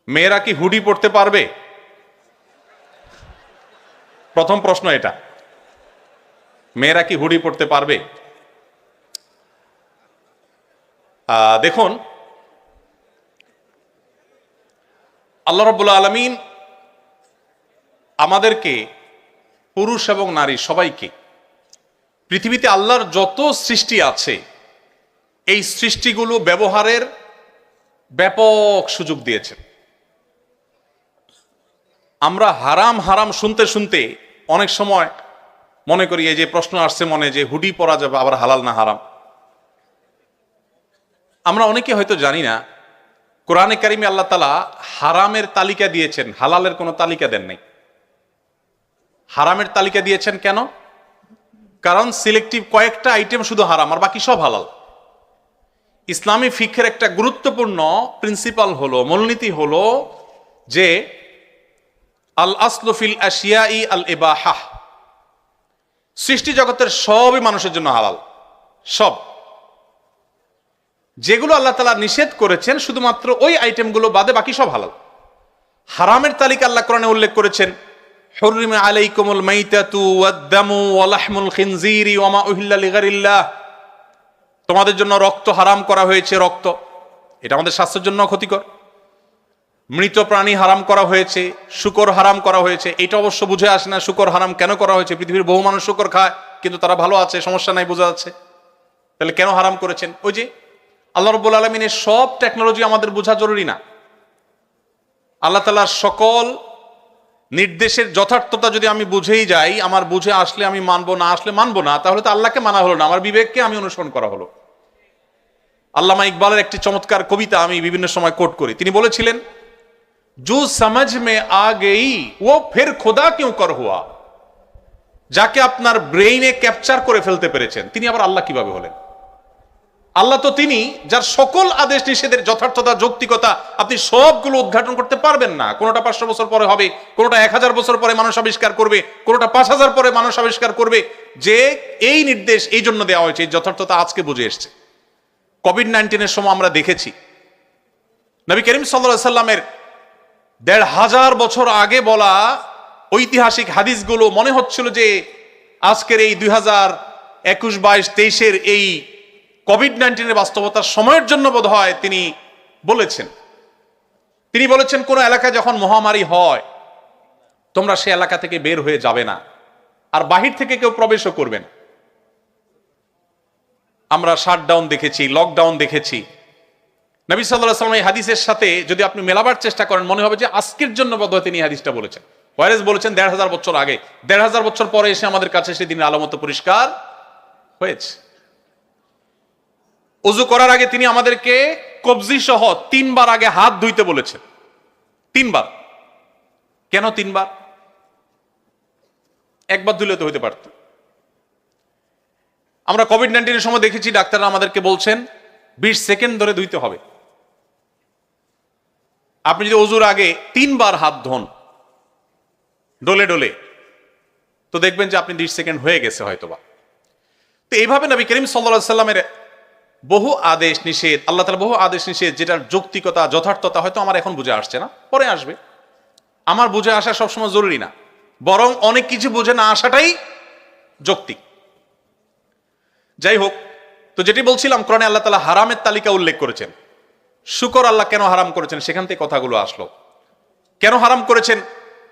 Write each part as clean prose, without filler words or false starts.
মেয়েরা কি হুডি পরতে পারবে? প্রথম প্রশ্ন এটা, মেয়েরা কি হুডি পরতে পারবে? দেখুন, আল্লাহ রাব্বুল আলামিন আমাদেরকে, পুরুষ এবং নারী সবাইকে, পৃথিবীতে আল্লাহর যত সৃষ্টি আছে এই সৃষ্টিগুলো ব্যবহারের ব্যাপক সুযোগ দিয়েছেন। আমরা হারাম হারাম শুনতে শুনতে অনেক সময় মনে করি, এই যে প্রশ্ন আসছে মনে, যে হুডি পরা যাবে, আবার হালাল না হারাম। আমরা অনেকে হয়তো জানি না, কোরআনে কারিমে আল্লাহ তাআলা হারামের তালিকা দিয়েছেন, হালালের কোনো তালিকা দেন নাই। হারামের তালিকা দিয়েছেন কেন? কারণ সিলেক্টিভ কয়েকটা আইটেম শুধু হারাম, আর বাকি সব হালাল। ইসলামী ফিকহের একটা গুরুত্বপূর্ণ প্রিন্সিপাল হলো, মূলনীতি হলো যে আল আসলু ফিল আশিয়াই আল ইবাহা। সৃষ্টি জগতের সবই মানুষের জন্য হালাল, সব। যেগুলো আল্লাহ তাআলা নিষেধ করেছেন শুধুমাত্র ওই আইটেমগুলো বাদে বাকি সব হালাল। হারামের তালিকা আল্লাহ কোরআনে উল্লেখ করেছেন, হুররিমা আলাইকুমুল মাইতাতু ওয়াদ-দামু ওয়া লাহমুল খিনজিরি ওয়া মা উহিল্লা লিগাইরিল্লাহ। তোমাদের জন্য রক্ত হারাম করা হয়েছে, রক্ত, এটা আমাদের স্বাস্থ্যের জন্য ক্ষতিকর। মৃত প্রাণী হারাম করা হয়েছে, শূকর হারাম করা হয়েছে। এটা অবশ্য বুঝে আসে না শূকর হারাম কেন করা হয়েছে। পৃথিবীর বহু মানুষ শূকর খায়, কিন্তু তারা ভালো আছে, সমস্যা নাই, বোঝা যাচ্ছে। তাহলে কেন হারাম করেছেন? ওই যে আল্লাহ রাব্বুল আলামিনের সব টেকনোলজি আমাদের বোঝা জরুরি না। আল্লাহ তাআলার সকল নির্দেশের যথার্থতা যদি আমি বুঝেই যাই, আমার বুঝে আসলে আমি মানবো, না আসলে মানবো না, তাহলে তো আল্লাহকে মানা হলো না, আমার বিবেককে আমি অনুসরণ করা হলো। আল্লামা ইকবালের একটি চমৎকার কবিতা আমি বিভিন্ন সময় কোট করি। তিনি বলেছিলেন, জো সমঝ মে আ গই ও ফির খোদা কিউ কর হুয়া। যাকে আপনার ব্রেইনে ক্যাপচার করে ফেলতে পেরেছেন, তিনি আবার আল্লাহ কিভাবে হলেন? আল্লাহ তো তিনি যার সকল আদেশ নিষেধের যথার্থতা, যৌক্তিকতা আপনি সবগুলো উদ্ঘাটন করতে পারবেন না। কোনোটা 500 বছর পরে হবে, কোনোটা 1000 বছর পরে মানুষ আবিষ্কার করবে, কোনোটা 5000 পরে মানুষ আবিষ্কার করবে। যে এই নির্দেশ এই জন্য দেওয়া হয়েছে, এই যথার্থতা আজকে বুঝে এসছে। কোভিড-19 সময় আমরা দেখেছি, নবী করিম সাল্লাল্লাহু আলাইহি সাল্লামের 1500 বছর আগে বলা ঐতিহাসিক হাদিসগুলো মনে হচ্ছিল যে আজকের এই 2021, 22, 23 এই কোভিড-19 বাস্তবতার সময়ের জন্য বোধ হয় তিনি বলেছেন। তিনি বলেছেন, কোন এলাকায় যখন মহামারী হয়, তোমরা সে এলাকা থেকে বের হয়ে যাবে না, আর বাহির থেকে কেউ প্রবেশও করবে না। আমরা শাটডাউন দেখেছি, লকডাউন দেখেছি। নবী সাল্লাল্লাহু আলাইহি ওয়াসাল্লাম এই হাদিসের সাথে যদি আপনি মেলাবার চেষ্টা করেন, মনে হবে যে আজকের জন্য বোধহয় তিনি হাদিসটা বলেছেন। ওয়ারেস বলেছেন 1500 বছর আগে, 1500 বছর পরে এসে আমাদের কাছে সে দিনের আলামত পরিষ্কার হয়েছে। ওযু করার আগে তিনি আমাদেরকে কবজি সহ 3 বার আগে হাত ধুইতে বলেছেন। 3 বার। কেন 3 বার? একবার ধুলে তো হইতে পারত। আমরা কোভিড-19 সময় দেখেছি ডাক্তাররা আমাদেরকে বলছেন 20 সেকেন্ড ধরে ধুইতে হবে। আপনি যদি ওযুর আগে 3 বার হাত ধোন ডলে ডলে, তো দেখবেন যে আপনি 20 সেকেন্ড হয়ে গেছে হয়তোবা। তো এইভাবে নবী করিম সাল্লাল্লাহু আলাইহি সাল্লামের বহু আদেশ নিষেধ, আল্লাহ তাআলা বহু আদেশ নিষেধ, যেটার যৌক্তিকতা, যথার্থতা হয়তো আমার এখন বুঝে আসছে না, পরে আসবে। আমার বুঝে আসা সবসময় জরুরি না, বরং অনেক কিছু বুঝে না আসাটাই যৌক্তিক। যাই হোক, তো যেটি বলছিলাম, কোরআনে আল্লাহ তাআলা হারামের তালিকা উল্লেখ করেছেন। শুকর আল্লাহ কেন হারাম করেছেন, সেখান থেকে কথাগুলো আসলো। কেন হারাম করেছেন?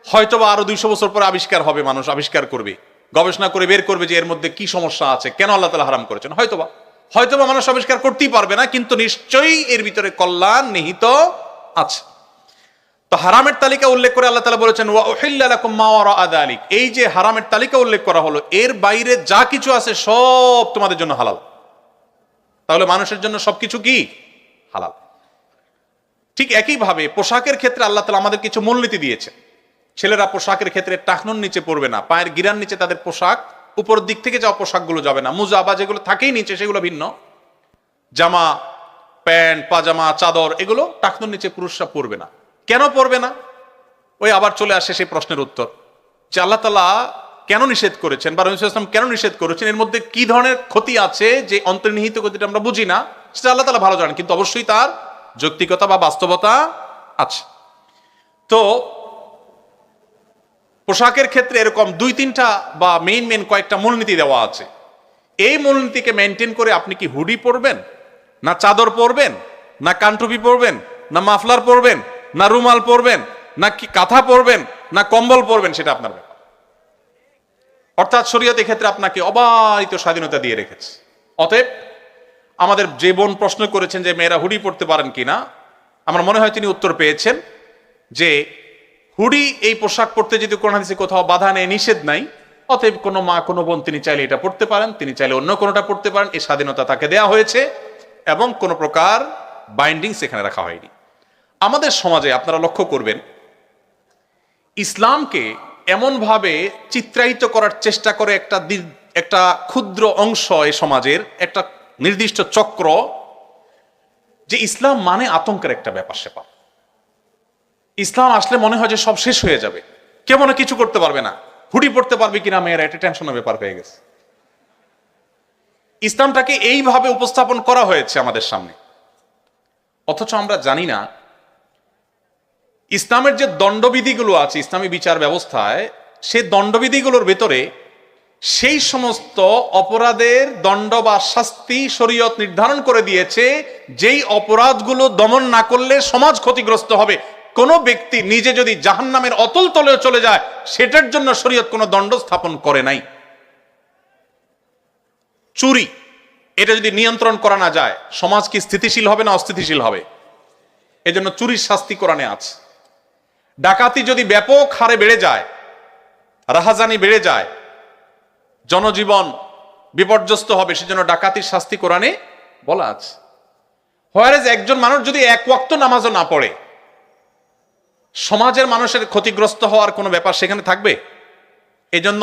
হয়তোবা আরো 200 বছর পরে আবিষ্কার হবে, মানুষ আবিষ্কার করবে, গবেষণা করে বের করবে যে এর মধ্যে কি সমস্যা আছে, কেন আল্লাহ তাআলা হারাম করেছেন। হয়তোবা মানুষ আবিষ্কার করতেই পারবে না, কিন্তু নিশ্চয়ই এর ভিতরে কল্যাণ নিহিত আছে। তো হারামের তালিকা উল্লেখ করে আল্লাহ তাআলা বলেছেন, ওয়া উহিল্লা লাকুম মা ওয়ারাআ যালিক। এই যে হারামের তালিকা উল্লেখ করা হলো, এর বাইরে যা কিছু আছে সব তোমাদের জন্য হালাল। তাহলে মানুষের জন্য সবকিছু কি হালাল। ঠিক একইভাবে পোশাকের ক্ষেত্রে আল্লাহ তাআলা আমাদের কিছু মূলনীতি দিয়েছে। ছেলেরা পোশাকের ক্ষেত্রে টাকনুর নিচে পড়বে না, পায়ের গিরার নিচে তাদের পোশাক, উপরের দিক থেকে যাওয়া পোশাকগুলো যাবে না। মুজা বা যেগুলো থাকেই নিচে সেগুলো ভিন্ন, জামা, প্যান্ট, পাজামা, চাদর, এগুলো টাকনুর নিচে পুরুষরা পরবে না। কেন পরবে না? ওই আবার চলে আসে সেই প্রশ্নের উত্তর, যে আল্লাহ তাআলা কেন নিষেধ করেছেন, বা রাসূল সাল্লাল্লাহু আলাইহি ওয়াসাল্লাম কেন নিষেধ করেছেন, এর মধ্যে কি ধরনের ক্ষতি আছে, যে অন্তর্নিহিত ক্ষতিটা আমরা বুঝি না, সেটা আল্লাহ তাআলা ভালো জানেন, কিন্তু অবশ্যই তার যৌক্তিকতা বা বাস্তবতা আছে। তো পোশাকের ক্ষেত্রে এরকম 2-3টা বা মেইন কয়েকটা মূলনীতি দেওয়া আছে। এই মূলনীতিকে মেনটেন করে আপনি কি হুডি পরবেন, না চাদর পরবেন, না কানটুপি পরবেন, না মাফলার পরবেন, না রুমাল পরবেন, না কি কাঁথা পরবেন, না কম্বল পরবেন, সেটা আপনার ব্যাপার। অর্থাৎ শরীয়ত ক্ষেত্রে আপনাকে অবারিত স্বাধীনতা দিয়ে রেখেছে। অতএব আমাদের যে বোন প্রশ্ন করেছেন যে মেয়েরা হুডি পরতে পারেন কিনা, আমার মনে হয় তিনি উত্তর পেয়েছেন যে হুডি এই পোশাক পরতে যদি কোরআন হাদিসে কোথাও বাধা নেই, নিষেধ নাই, অতএব কোনো মা কোনো বোন তিনি চাইলে এটা পড়তে পারেন, তিনি চাইলে অন্য কোনোটা পড়তে পারেন, এই স্বাধীনতা তাকে দেয়া হয়েছে এবং কোনো প্রকার বাইন্ডিং সেখানে রাখা হয়নি। আমাদের সমাজে আপনারা লক্ষ্য করবেন, ইসলামকে এমনভাবে চিত্রায়িত করার চেষ্টা করে একটা ক্ষুদ্র অংশ এই সমাজের, একটা নির্দিষ্ট চক্র, যে ইসলাম মানে আতঙ্কের একটা ব্যাপার স্যাপার। ইসলাম আসলে মনে হয় যে সব শেষ হয়ে যাবে, কেউ মনে কিছু করতে পারবে না, হুডি পড়তে পারবে কিনা মেয়েরা, এটা টেনশনের ব্যাপার হয়ে গেছে। ইসলামটাকে এইভাবে উপস্থাপন করা হয়েছে আমাদের সামনে, অথচ আমরা জানি না ইসলামের যে দণ্ডবিধিগুলো আছে ইসলামী বিচার ব্যবস্থায়, সেই দণ্ডবিধিগুলোর ভেতরে সেই সমস্ত অপরাধের দণ্ড বা শাস্তি শরীয়ত নির্ধারণ করে দিয়েছে, যেই অপরাধগুলো দমন না করলে সমাজ ক্ষতিগ্রস্ত হবে। কোনো ব্যক্তি নিজে যদি জাহান্নামের অতল তলেও চলে যায়, সেটার জন্য শরীয়ত কোনো দণ্ড স্থাপন করে নাই। চুরি, এটা যদি নিয়ন্ত্রণ করা না যায়, সমাজ কি স্থিতিশীল হবে না অস্থিতিশীল হবে? এজন্য চুরির শাস্তি কোরআনে আছে। ডাকাতি যদি ব্যাপক হারে বেড়ে যায়, রাহাজানি বেড়ে যায়, জনজীবন বিপর্যস্ত হবে, সেজন্য ডাকাতির শাস্তি কোরআনে বলা আছে। হোয়ারেজ একজন মানুষ যদি এক ওয়াক্ত নামাজও না পড়ে, সমাজের মানুষের ক্ষতিগ্রস্ত হওয়ার কোনো ব্যাপার সেখানে থাকবে? এজন্য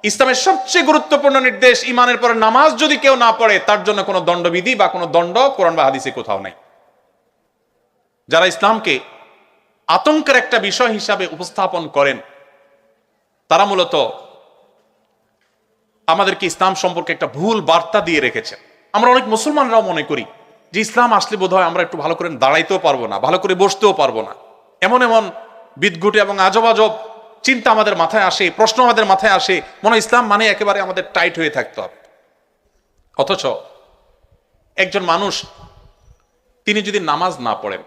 ইসলামের সবচেয়ে গুরুত্বপূর্ণ নির্দেশ, ইমানের পরে নামাজ যদি কেউ না পড়ে, তার জন্য কোনো দণ্ডবিধি বা কোনো দণ্ড কোরআন বা হাদিসে কোথাও নাই। যারা ইসলামকে আতঙ্কের একটা বিষয় হিসাবে উপস্থাপন করেন, তারা মূলত আমাদেরকে ইসলাম সম্পর্কে একটা ভুল বার্তা দিয়ে রেখেছেন। আমরা অনেক মুসলমানরাও মনে করি যে ইসলাম আসলে বোধহয় আমরা একটু ভালো করে দাঁড়াইতেও পারবো না, ভালো করে বসতেও পারবো না, এমন এমন বিদঘুটে এবং আজব আজব চিন্তা আমাদের মাথায় আসে, প্রশ্ন আমাদের মাথায় আসে, মনে হয় ইসলাম মানে একেবারে আমাদের টাইট হয়ে থাকতে হবে। অথচ একজন মানুষ তিনি যদি নামাজ না পড়েন,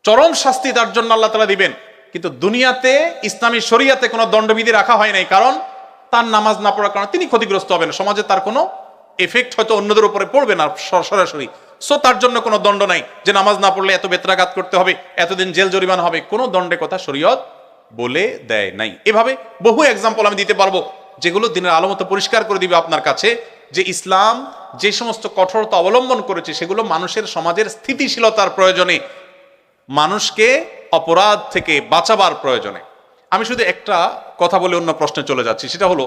চরম শাস্তি তার জন্য আল্লাহ তাআলা দিবেন, কিন্তু দুনিয়াতে ইসলামী শরীয়তে কোনো দণ্ডবিধি রাখা হয় নাই, কারণ তার নামাজ না পড়ার কারণে তিনি ক্ষতিগ্রস্ত হবেন, সমাজে তার কোনো এফেক্ট হয়তো অন্যদের উপরে পড়বে না সরাসরি, সো তার জন্য কোনো দণ্ড নাই যে নামাজ না পড়লে এত বেত্রাঘাত করতে হবে, এতদিন জেল জরিমানা হবে, কোনো দণ্ডের কথা শরীয়ত বলে দেয় নাই। এভাবে বহু এক্সাম্পল আমি দিতে পারবো, যেগুলো দিনের আলো মতো পরিষ্কার করে দিবে আপনার কাছে যে ইসলাম যে সমস্ত কঠোরতা অবলম্বন করেছে, সেগুলো মানুষের সমাজের স্থিতিশীলতার প্রয়োজনে, মানুষকে অপরাধ থেকে বাঁচাবার প্রয়োজনে। আমি শুধু একটা কথা বলে অন্য প্রশ্নে চলে যাচ্ছি, সেটা হলো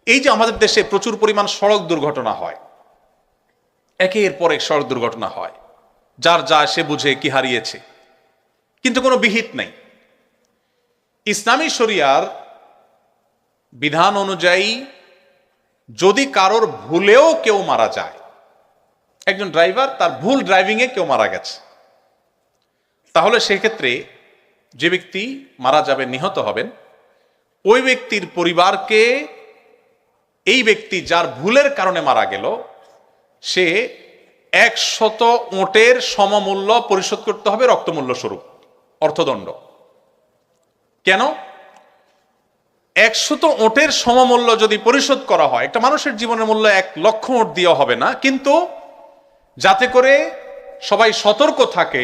এই যে আমাদের দেশে প্রচুর পরিমাণ সড়ক দুর্ঘটনা হয়, একের পর এক সড়ক দুর্ঘটনা হয়, যার যা সে বুঝে কি হারিয়েছে, কিন্তু কোনো বিহিত নাই। ইসলামী শরিয়ার বিধান অনুযায়ী যদি কারোর ভুলেও কেউ মারা যায়, একজন ড্রাইভার তার ভুল ড্রাইভিংয়ে কেউ মারা গেছে, তাহলে সেক্ষেত্রে যে ব্যক্তি মারা যাবেন, নিহত হবেন, ওই ব্যক্তির পরিবারকে এই ব্যক্তি যার ভুলের কারণে মারা গেল, সে 100 ওঁটের সমমূল্য পরিশোধ করতে হবে রক্তমূল্য স্বরূপ, অর্থদণ্ড। কেন? 100 ওঁটের সমমূল্য যদি পরিশোধ করা হয়, একটা মানুষের জীবনের মূল্য 1 লক্ষ ওঁট দেওয়া হবে না, কিন্তু যাতে করে সবাই সতর্ক থাকে,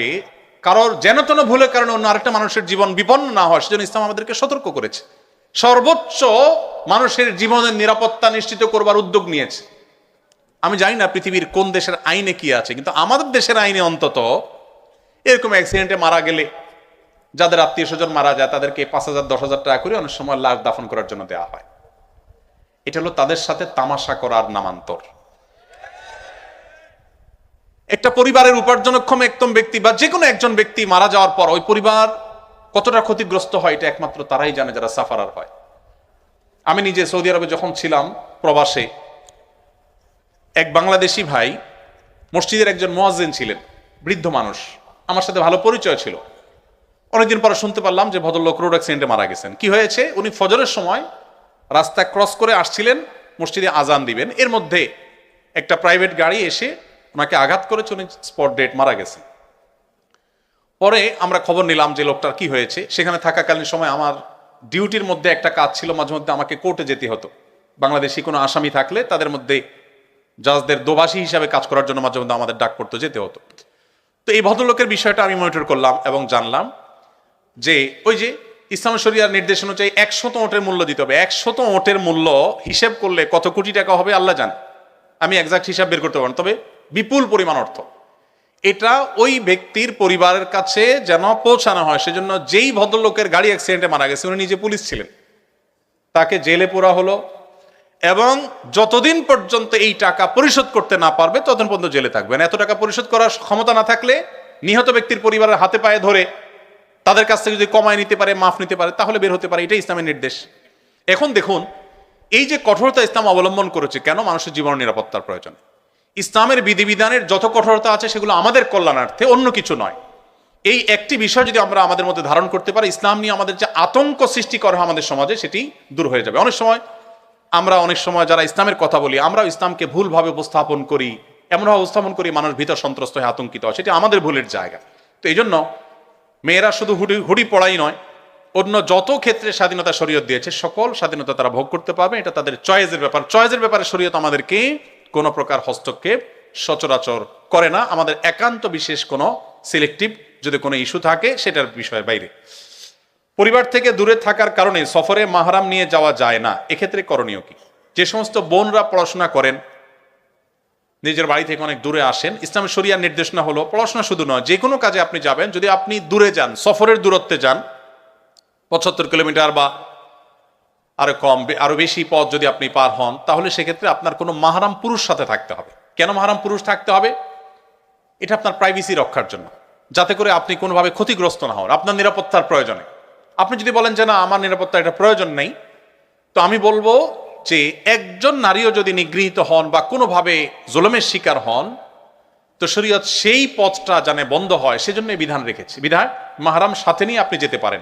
কারোর যেন তেন ভুলের কারণে অন্য আরেকটা মানুষের জীবন বিপন্ন না হয়, সেজন্য ইসলাম আমাদেরকে সতর্ক করেছে, সর্বোচ্চ মানুষের জীবনের নিরাপত্তা নিশ্চিত করবার উদ্যোগ নিয়েছে। আমি জানি না পৃথিবীর কোন দেশের আইনে কি আছে, কিন্তু আমাদের দেশের আইনে অন্তত এরকম অ্যাক্সিডেন্টে মারা গেলে যাদের আত্মীয় স্বজন মারা যায়, তাদেরকে 5,000-10,000 টাকা করে অনেক সময় লাশ দাফন করার জন্য দেওয়া হয়। এটা হলো তাদের সাথে তামাশা করার নামান্তর। একটা পরিবারের উপার্জনক্ষম একদম ব্যক্তি বা যে কোনো একজন ব্যক্তি মারা যাওয়ার পর ওই পরিবার কতটা ক্ষতিগ্রস্ত হয়, এটা একমাত্র তারাই জানে যারা সাফারার হয়। আমি নিজে সৌদি আরবে যখন ছিলাম প্রবাসে, এক বাংলাদেশি ভাই মসজিদের একজন মুয়াজ্জিন ছিলেন, বৃদ্ধ মানুষ, আমার সাথে ভালো পরিচয় ছিল। অনেকদিন পরে শুনতে পারলাম যে ভদ্রলোক রোড অ্যাক্সিডেন্টে মারা গেছেন। কি হয়েছে? উনি ফজরের সময় রাস্তা ক্রস করে আসছিলেন, মসজিদে আজান দিবেন, এর মধ্যে একটা প্রাইভেট গাড়ি এসে ওনাকে আঘাত করেছে, উনি স্পট ডেড মারা গেছেন। পরে আমরা খবর নিলাম যে লোকটার কি হয়েছে। সেখানে থাকাকালীন সময় আমার ডিউটির মধ্যে একটা কাজ ছিল, মাঝে মধ্যে আমাকে কোর্টে যেতে হতো। বাংলাদেশি কোনো আসামি থাকলে তাদের মধ্যে জাজদের দোভাষী হিসাবে কাজ করার জন্য মাঝে মধ্যে আমাদের ডাক পড়তে যেতে হতো। তো এই ভদ্রলোকের বিষয়টা আমি মনিটর করলাম এবং জানলাম যে ওই যে ইসলাম শরিয়ার নির্দেশ অনুযায়ী 100 ওটের মূল্য দিতে হবে। 100 ওটের মূল্য হিসেব করলে কত কোটি টাকা হবে আল্লাহ জানে, আমি একজাক্ট হিসাব বের করতে পারবো, তবে বিপুল পরিমাণ অর্থ। এটা ওই ব্যক্তির পরিবারের কাছে যেন পৌঁছানো হয়, সেজন্য যেই ভদ্রলোকের গাড়ি অ্যাক্সিডেন্টে মারা গেছে উনি নিজে পুলিশ ছিলেন, তাকে জেলে পোরা হলো এবং যতদিন পর্যন্ত এই টাকা পরিশোধ করতে না পারবে ততদিন পর্যন্ত জেলে থাকবেন। এত টাকা পরিশোধ করার ক্ষমতা না থাকলে নিহত ব্যক্তির পরিবারের হাতে পায়ে ধরে তাদের কাছ থেকে যদি কমায় নিতে পারে, মাফ নিতে পারে, তাহলে বের হতে পারে। এটাই ইসলামের নির্দেশ। এখন দেখুন, এই যে কঠোরতা ইসলাম অবলম্বন করেছে, কেন? মানুষের জীবন নিরাপত্তার প্রয়োজন। ইসলামের বিধিবিধানের যত কঠোরতা আছে সেগুলো আমাদের কল্যাণার্থে, অন্য কিছু নয়। এই একটি বিষয় যদি আমরা আমাদের মধ্যে ধারণ করতে পারি, ইসলাম নিয়ে আমাদের যে আতঙ্ক সৃষ্টি করা হয় আমাদের সমাজে, সেটি দূর হয়ে যাবে। অনেক সময় যারা ইসলামের কথা বলি, আমরা ইসলামকে ভুলভাবে উপস্থাপন করি, এমনভাবে উপস্থাপন করি মানুষ ভীত সন্ত্রস্ত হয়ে আতঙ্কিত হয়, সেটি আমাদের ভুলের জায়গা। তো এই জন্য মেয়েরা শুধু হুডি পড়াই নয়, অন্য যত ক্ষেত্রে স্বাধীনতা শরীয়ত দিয়েছে সকল স্বাধীনতা তারা ভোগ করতে পারবে। এটা তাদের চয়েসের ব্যাপার। চয়েসের ব্যাপারে শরীয়ত আমাদেরকে কোনো প্রকার হস্তক্ষেপ সচরাচর করে না, আমাদের একান্ত বিশেষ কোনো সিলেক্টিভ যদি কোনো ইস্যু থাকে সেটার বিষয়ের বাইরে। পরিবার থেকে দূরে থাকার কারণে সফরে মাহরাম নিয়ে যাওয়া যায় না, এক্ষেত্রে করণীয় কি? যে সমস্ত বোনরা পড়াশোনা করেন, নিজের বাড়ি থেকে অনেক দূরে আসেন, ইসলামের শরিয়ার নির্দেশনা হলো পড়াশোনা শুধু নয়, যে কোনো কাজে আপনি যাবেন, যদি আপনি দূরে যান, সফরের দূরত্বে যান, 75 কিলোমিটার বা আরো বেশি পথ যদি আপনি পার হন, তাহলে সেক্ষেত্রে আপনার কোনো মাহরাম পুরুষ সাথে থাকতে হবে। কেন মাহরাম পুরুষ থাকতে হবে? এটা আপনার প্রাইভেসি রক্ষার জন্য, যাতে করে আপনি কোনোভাবে ক্ষতিগ্রস্ত না হন, আপনার নিরাপত্তার প্রয়োজনে। আপনি যদি বলেন যে না, আমার নিরাপত্তা এটা প্রয়োজন নেই, তো আমি বলবো যে একজন নারীও যদি নিগৃহীত হন বা কোনোভাবে জুলুমের শিকার হন, তো শরীয়ত সেই পথটা জানে বন্ধ হয়, সেজন্য বিধান রেখেছে। বিধান মাহরাম সাথে নিয়ে আপনি যেতে পারেন।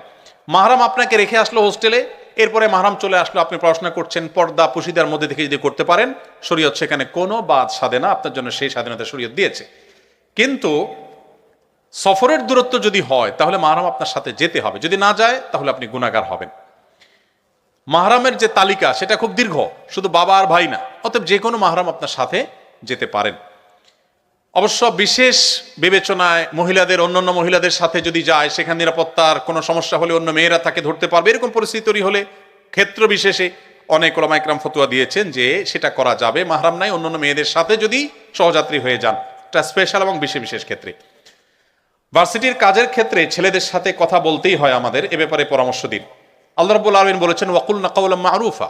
মাহরাম আপনাকে রেখে আসলো হোস্টেলে, এরপরে মাহরাম চলে আসলো, আপনি পড়াশোনা করছেন, পর্দা পুশিদার মধ্যে থেকে যদি করতে পারেন, শরীয়ত সেখানে কোনো বাদ সাধে না, আপনার জন্য সেই স্বাধীনতা শরীয়ত দিয়েছে। কিন্তু সফরের দূরত্ব যদি হয় তাহলে মাহরাম আপনার সাথে যেতে হবে, যদি না যায় তাহলে আপনি গুনাহগার হবেন। মাহরামের যে তালিকা সেটা খুব দীর্ঘ, শুধু বাবা আর ভাই না, অতএব যে কোনো মাহরাম আপনার সাথে যেতে পারেন। অবশ্য বিশেষ বিবেচনায় মহিলাদের অন্যান্য মহিলাদের সাথে যদি যায়, সেখানে নিরাপত্তার কোনো সমস্যা হলে অন্য মেয়েরা তাকে ধরতে পারবে, এরকম পরিস্থিতি তৈরি হলে ক্ষেত্র বিশেষে অনেক ওলামা ইকরাম ফতোয়া দিয়েছেন যে সেটা করা যাবে। মাহরাম নাই, অন্যান্য মেয়েদের সাথে যদি সহযাত্রী হয়ে যান, এটা স্পেশাল এবং বিশেষ বিশেষ ক্ষেত্রে। ভার্সিটির কাজের ক্ষেত্রে ছেলেদের সাথে কথা বলতেই হয় আমাদের, এ ব্যাপারে পরামর্শ দিন। আল্লাহ রাব্বুল আলামিন বলেছেন ওয়াকুলনা কাওলাম মারুফা।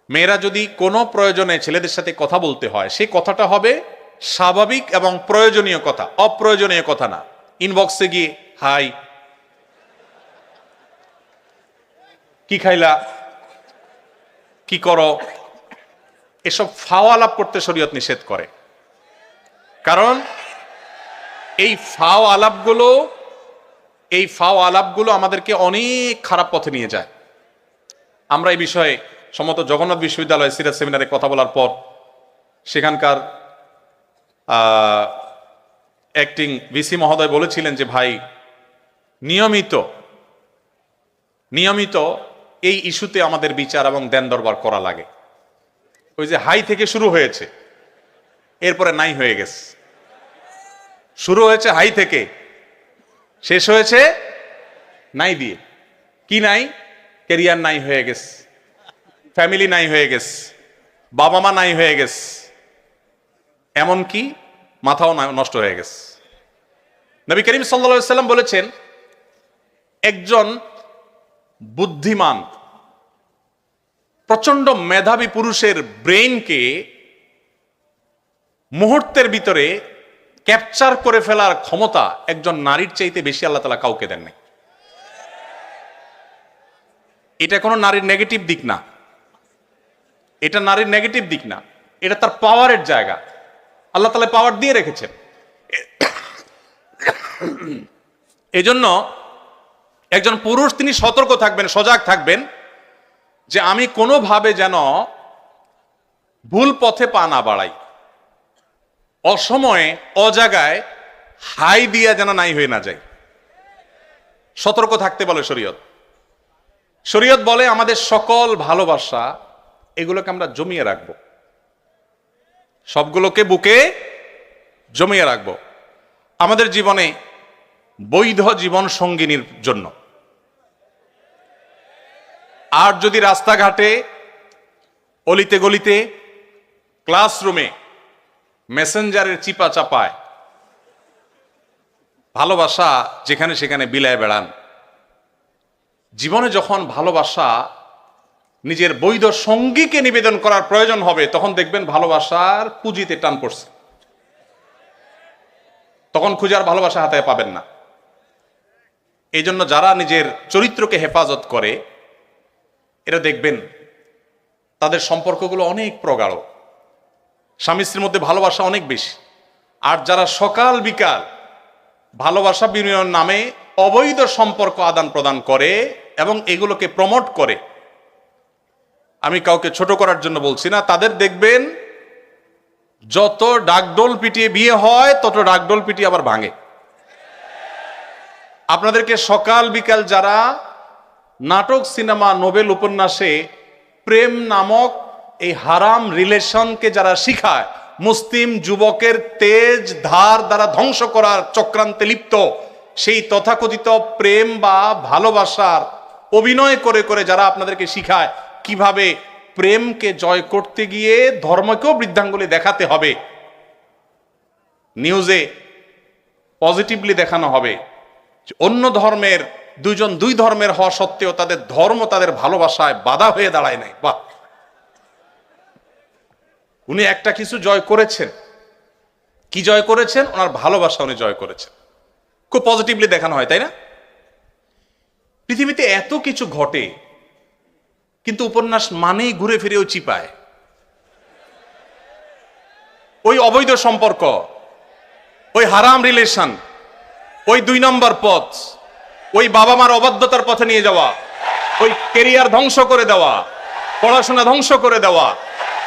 মেয়েরা যদি কোনো প্রয়োজনে ছেলেদের সাথে কথা বলতে হয়, সেই কথাটা হবে স্বাভাবিক এবং প্রয়োজনীয় কথা, অপ্রয়োজনীয় কথা না। ইনবক্সে গিয়ে হাই, কি খাইলা, কি করো, এসব ফাওয়া আলাপ করতে শরীয়ত নিষেধ করে। কারণ এই ফাও আলাপগুলো আমাদেরকে অনেক খারাপ পথে নিয়ে যায়। আমরা এই বিষয়ে সম্মত জগন্নাথ বিশ্ববিদ্যালয় সিরাজ সেমিনারে কথা বলার পর সেখানকার অ্যাক্টিং ভিসি মহোদয় বলেছিলেন যে ভাই, নিয়মিত এই ইস্যুতে আমাদের বিচার এবং দেন দরবার করা লাগে। ওই যে হাই থেকে শুরু হয়েছে, এরপরে নাই হয়ে গেছে। শুরু হয়েছে হাই থেকে, শেষ হয়েছে নাই দিয়ে। কি নাই? ক্যারিয়ার নাই হয়ে গেছে, ফ্যামিলি নাই হয়ে গেছে, বাবা মা নাই হয়ে গেছে, এমনকি মাথাও নষ্ট হয়ে গেছে। নবী করিম সাল্লাল্লাহু আলাইহি ওয়াসাল্লাম বলেছেন, একজন বুদ্ধিমান প্রচন্ড মেধাবী পুরুষের ব্রেইনকে মুহূর্তের ভিতরে ক্যাপচার করে ফেলার ক্ষমতা একজন নারীর চাইতে বেশি আল্লাহ তাআলা কাউকে দেন নাই। এটা কোনো নারীর নেগেটিভ দিক না, এটা তার পাওয়ারের জায়গা। আল্লাহ তাআলা পাওয়ার দিয়ে রেখেছেন। এজন্য একজন পুরুষ তিনি সতর্ক থাকবেন, সজাগ থাকবেন যে আমি কোনোভাবে যেন ভুল পথে পা না বাড়াই, অসময়ে অজাগায় হাই দিয়া যেন নাই হয়ে না যায়। সতর্ক থাকতে বলে শরীয়ত। শরীয়ত বলে আমাদের সকল ভালোবাসা এগুলোকে আমরা জমিয়ে রাখবো, সবগুলোকে বুকে জমিয়ে রাখবো আমাদের জীবনে বৈধ জীবন সঙ্গিনীর জন্য। আর যদি রাস্তাঘাটে, অলিতে গলিতে, ক্লাসরুমে মেসেঞ্জারের চিপা চাপায় ভালোবাসা যেখানে সেখানে বিলায় বেড়ান, জীবনে যখন ভালোবাসা নিজের বৈধ সঙ্গীকে নিবেদন করার প্রয়োজন হবে, তখন দেখবেন ভালোবাসার পুঁজিতে টান পড়ছে, তখন খুঁজার ভালোবাসা হাতে পাবেন না। এই জন্য যারা নিজের চরিত্রকে হেফাজত করে এরা দেখবেন তাদের সম্পর্কগুলো অনেক প্রগাঢ়, স্বামী স্ত্রীর মধ্যে ভালোবাসা অনেক বেশি। আর যারা সকাল বিকাল ভালোবাসা বিনিময়ের নামে অবৈধ সম্পর্ক আদান প্রদান করে এবং এগুলোকে প্রমোট করে, আমি কাউকে ছোট করার জন্য বলছি না, তাদের দেখবেন যত ডাকডোল পিটিয়ে বিয়ে হয় তত ডাকডোল পিটিয়ে আবার ভাঙে। আপনাদেরকে সকাল বিকাল যারা নাটক, সিনেমা, নোবেল, উপন্যাসে প্রেম নামক এই হারাম রিলেশনকে যারা শিখায়, মুসলিম যুবকের তেজ ধার দ্বারা ধ্বংস করার চক্রান্তে লিপ্ত, সেই তথাকথিত প্রেম বা ভালোবাসার অভিনয় করে করে যারা আপনাদেরকে শিখায় কিভাবে প্রেমকে জয় করতে গিয়ে ধর্মকেও বৃদ্ধাঙ্গুলি দেখাতে হবে, নিউজে পজিটিভলি দেখানো হবে, অন্য ধর্মের দুইজন দুই ধর্মের হওয়া সত্ত্বেও তাদের ধর্ম তাদের ভালোবাসায় বাধা হয়ে দাঁড়ায় নাই। বাহ, উনি একটা কিছু জয় করেছেন। কি জয় করেছেন? ওনার ভালোবাসা উনি জয় করেছেন। খুব পজিটিভলি দেখানো হয়, তাই না? পৃথিবীতে এত কিছু ঘটে, কিন্তু উপন্যাস মানেই ঘুরে ফিরেও চিপায় ওই অবৈধ সম্পর্ক, ওই হারাম রিলেশন, ওই 2 নম্বর পথ, ওই বাবা মার অবাধ্যতার পথে নিয়ে যাওয়া, ওই কেরিয়ার ধ্বংস করে দেওয়া, পড়াশোনা ধ্বংস করে দেওয়া,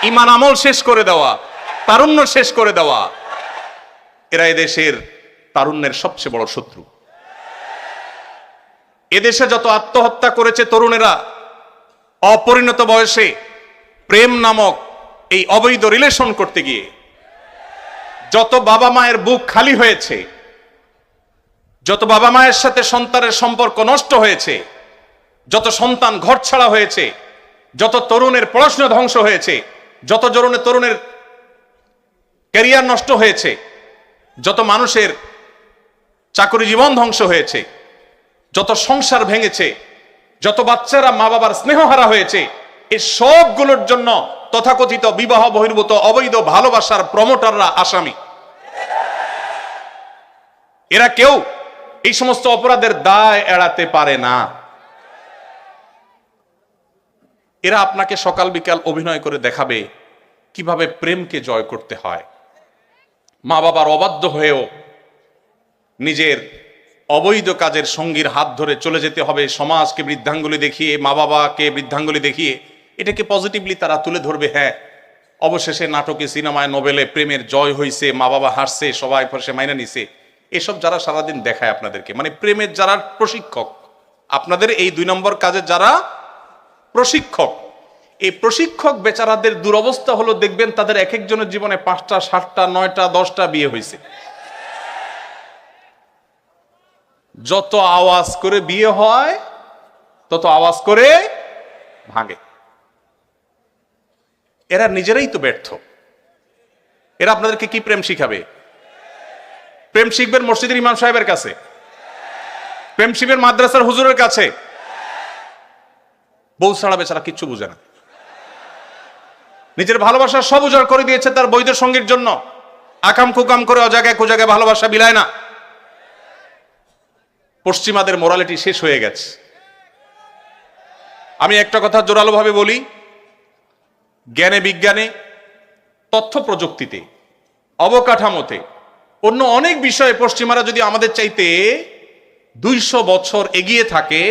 ইমান আমল শেষ করে দেওয়া, তারুণ্য শেষ করে দেওয়া। এরা এদেশের তারুণ্যের সবচেয়ে বড় শত্রু। এদেশে যত আত্মহত্যা করেছে তরুণেরা অপরিণত বয়সে প্রেম নামক এই অবৈধ রিলেশন করতে গিয়ে, যত বাবা মায়ের বুক খালি হয়েছে, যত বাবা মায়ের সাথে সন্তানের সম্পর্ক নষ্ট হয়েছে, যত সন্তান ঘর ছাড়া হয়েছে, যত তরুণের পড়াশোনা ধ্বংস হয়েছে, যত তরুণের ক্যারিয়ার নষ্ট হয়েছে, যত মানুষের চাকরি জীবন ধ্বংস হয়েছে, যত সংসার ভেঙেছে, যত বাচ্চারা মা বাবার স্নেহহারা হয়েছে, এই সবগুলোর জন্য তথাকথিত বিবাহ বহির্ভূত অবৈধ ভালোবাসার প্রমোটাররা আসামি। এরা কেউ এই সমস্ত অপরাধের দায় এড়াতে পারে না। এরা আপনাকে সকাল বিকাল অভিনয় করে দেখাবে কিভাবে প্রেমকে জয় করতে হয়। মা বাবার অবাধ্য হয়েও নিজের অবৈধ কাজের সঙ্গীর হাত ধরে চলে যেতে হবে, সমাজকে বৃদ্ধাঙ্গুলি দেখিয়ে, মা বাবাকে বৃদ্ধাঙ্গুলি দেখিয়ে এটাকে পজিটিভলি তারা তুলে ধরবে। হ্যাঁ, অবশেষে নাটকে, সিনেমায়, নোবেলে প্রেমের জয় হয়েছে, মা বাবা হাসছে, সবাই পরে মাইনা নিছে। এসব যারা সারাদিন দেখায় আপনাদেরকে, মানে প্রেমের যারা প্রশিক্ষক, আপনাদের এই 2 নম্বর কাজের যারা প্রশিক্ষক, এই প্রশিক্ষক বেচারাদের দুরবস্থা হলো, দেখবেন তাদের এক একজনের জীবনে 5টা, 7টা, 9টা, 10টা বিয়ে হয়েছে। যত আওয়াজ করে বিয়ে হয় তত আওয়াজ করে ভাঙে। এরা নিজেরাই তো ব্যর্থ। এরা আপনাদেরকে কি প্রেম শিখাবে? প্রেম শিখবেন মসজিদের ইমাম সাহেবের কাছে, প্রেম শিখবেন মাদ্রাসার হুজুরের কাছে। বউ ছাড়া বেচারা কিচ্ছু বুঝে না, নিজের ভালোবাসা সব উজাড় করে দিয়েছে তার বৈধ সঙ্গীর জন্য। আকাম কুকাম করে অজায়গায় কুজায়গায় ভালোবাসা বিলায় না। পশ্চিমাদের মোরালিটি শেষ হয়ে গেছে। আমি একটা কথা জোরালো ভাবে বলি, জ্ঞানে বিজ্ঞানে, তথ্য প্রযুক্তিতে, অবকাঠামোতে, অন্য অনেক বিষয়ে পশ্চিমারা যদি আমাদের চাইতে 200 বছর এগিয়ে থাকে,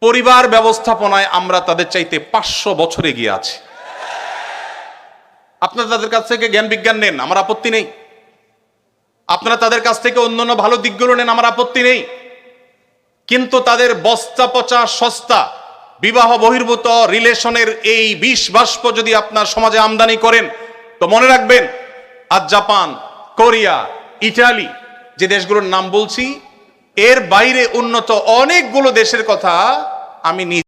পরিবার ব্যবস্থাপনায় আমরা তাদের চাইতে 500 বছর এগিয়ে আছি। আপনারা তাদের কাছ থেকে জ্ঞান বিজ্ঞান নেন, আমার আপত্তি নেই। আপনারা তাদের কাছ থেকে অন্যান্য ভালো দিকগুলো নেন, আমার আপত্তি নেই। কিন্তু তাদের বস্তা পচা সস্তা বিবাহ বহির্ভূত রিলেশনের এই বিষ বাষ্প যদি আপনার সমাজে আমদানি করেন, তো মনে রাখবেন আজ জাপান, কোরিয়া, ইটালি যে দেশগুলোর নাম বলছি, এর বাইরে উন্নত অনেকগুলো দেশের কথা আমি